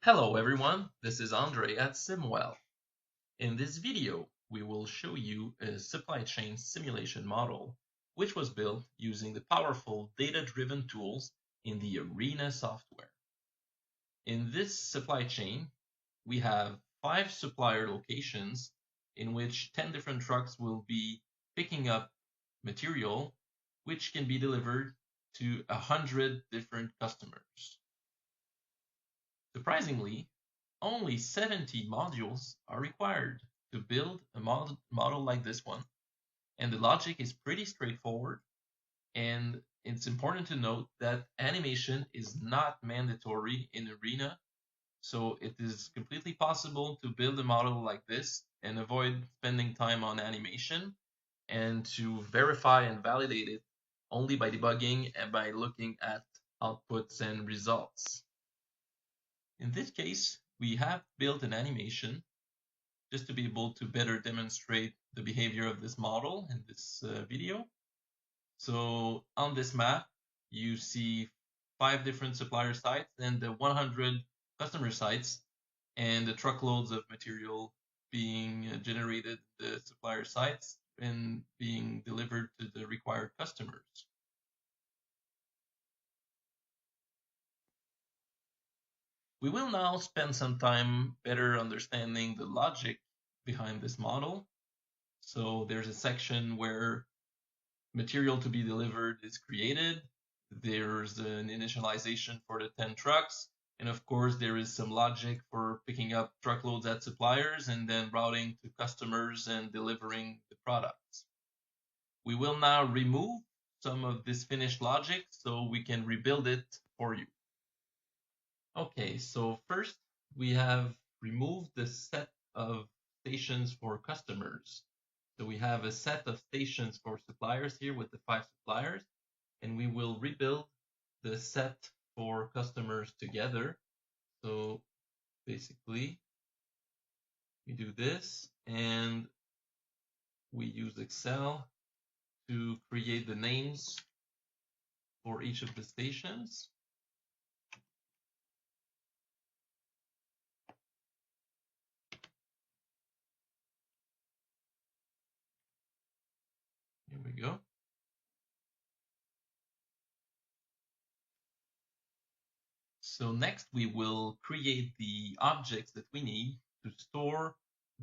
Hello everyone, this is Andre at Simwell. In this video, we will show you a supply chain simulation model, which was built using the powerful data-driven tools in the Arena software. In this supply chain, we have 5 supplier locations in which 10 different trucks will be picking up material, which can be delivered to 100 different customers. Surprisingly, only 70 modules are required to build a model like this one, and the logic is pretty straightforward. And it's important to note that animation is not mandatory in Arena, so it is completely possible to build a model like this and avoid spending time on animation, and to verify and validate it only by debugging and by looking at outputs and results. In this case, we have built an animation just to be able to better demonstrate the behavior of this model in this video. So on this map, you see 5 different supplier sites and the 100 customer sites, and the truckloads of material being generated at the supplier sites and being delivered to the required customers. We will now spend some time better understanding the logic behind this model. So there's a section where material to be delivered is created. There's an initialization for the 10 trucks. And of course, there is some logic for picking up truckloads at suppliers and then routing to customers and delivering the products. We will now remove some of this finished logic so we can rebuild it for you. Okay, so first we have removed the set of stations for customers. So we have a set of stations for suppliers here with the 5 suppliers, and we will rebuild the set for customers together. So basically, we do this, and we use Excel to create the names for each of the stations. Here we go. So next we will create the objects that we need to store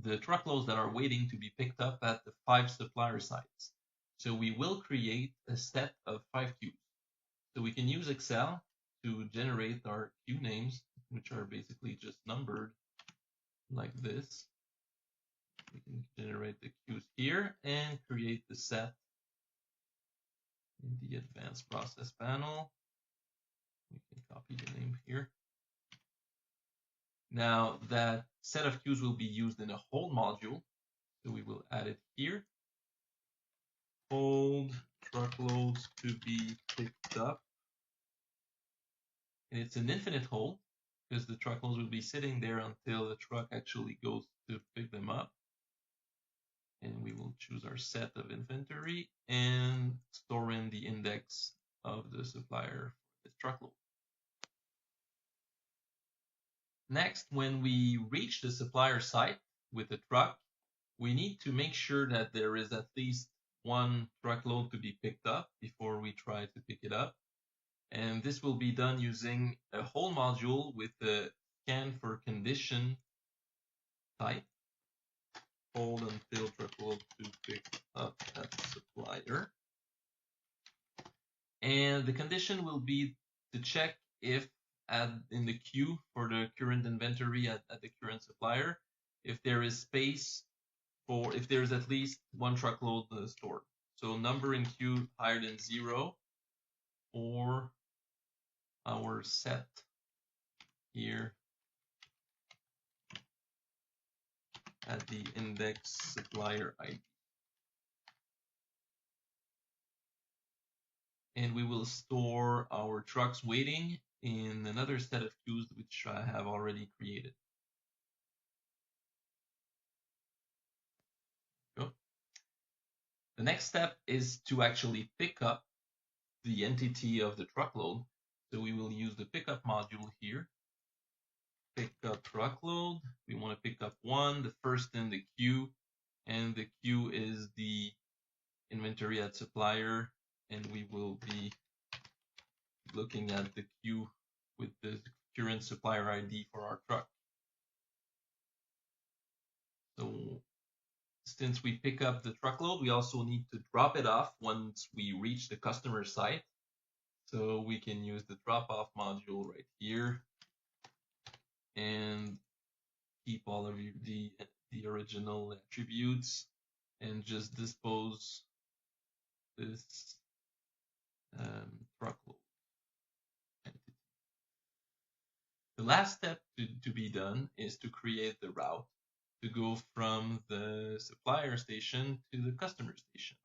the truckloads that are waiting to be picked up at the 5 supplier sites. So we will create a set of 5 queues. So we can use Excel to generate our queue names, which are basically just numbered like this. We can generate the queues here and create the set in the advanced process panel. We can copy the name here. Now that set of queues will be used in a hold module, so we will add it here. Hold truckloads to be picked up. And it's an infinite hold because the truckloads will be sitting there until the truck actually goes to pick them up. And we will choose our set of inventory and store in the index of the supplier for this truckload. Next, when we reach the supplier site with the truck, we need to make sure that there is at least 1 truckload to be picked up before we try to pick it up. And this will be done using a hold module with the scan for condition type. Hold until truckload to pick up at the supplier. And the condition will be to check if in the queue for the current inventory at the current supplier, if there is space for, if there's at least 1 truckload stored. So number in queue higher than 0, or our set here at the index supplier ID. And we will store our trucks waiting in another set of queues which I have already created. Go. The next step is to actually pick up the entity of the truckload. So we will use the pickup module here. pick up truckload. We want to pick up one, the first in the queue, and the queue is the inventory at supplier, and we will be looking at the queue with the current supplier ID for our truck. So since we pick up the truckload, we also need to drop it off once we reach the customer site. So we can use the drop off module right here and keep all of the original attributes and just dispose this truckload entity. The last step to be done is to create the route to go from the supplier station to the customer station.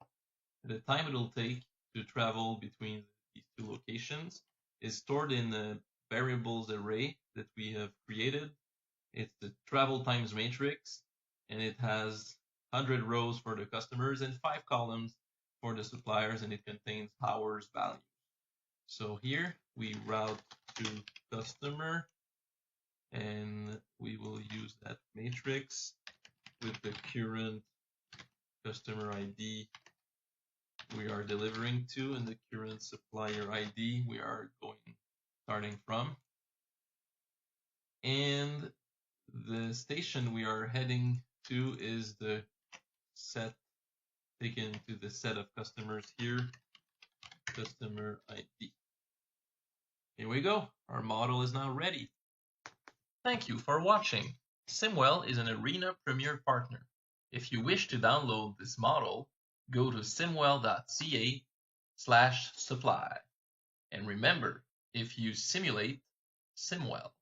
The time it will take to travel between these two locations is stored in a variables array that we have created. It's the travel times matrix, and it has 100 rows for the customers and 5 columns for the suppliers, and it contains hours values. So here we route to customer, and we will use that matrix with the current customer ID we are delivering to and the current supplier ID we are starting from. And the station we are heading to is the set taken to the set of customers here, customer ID. Here we go. Our model is now ready. Thank you for watching. Simwell is an Arena Premier partner. If you wish to download this model, go to simwell.ca/supply. And remember, if you simulate, Simwell.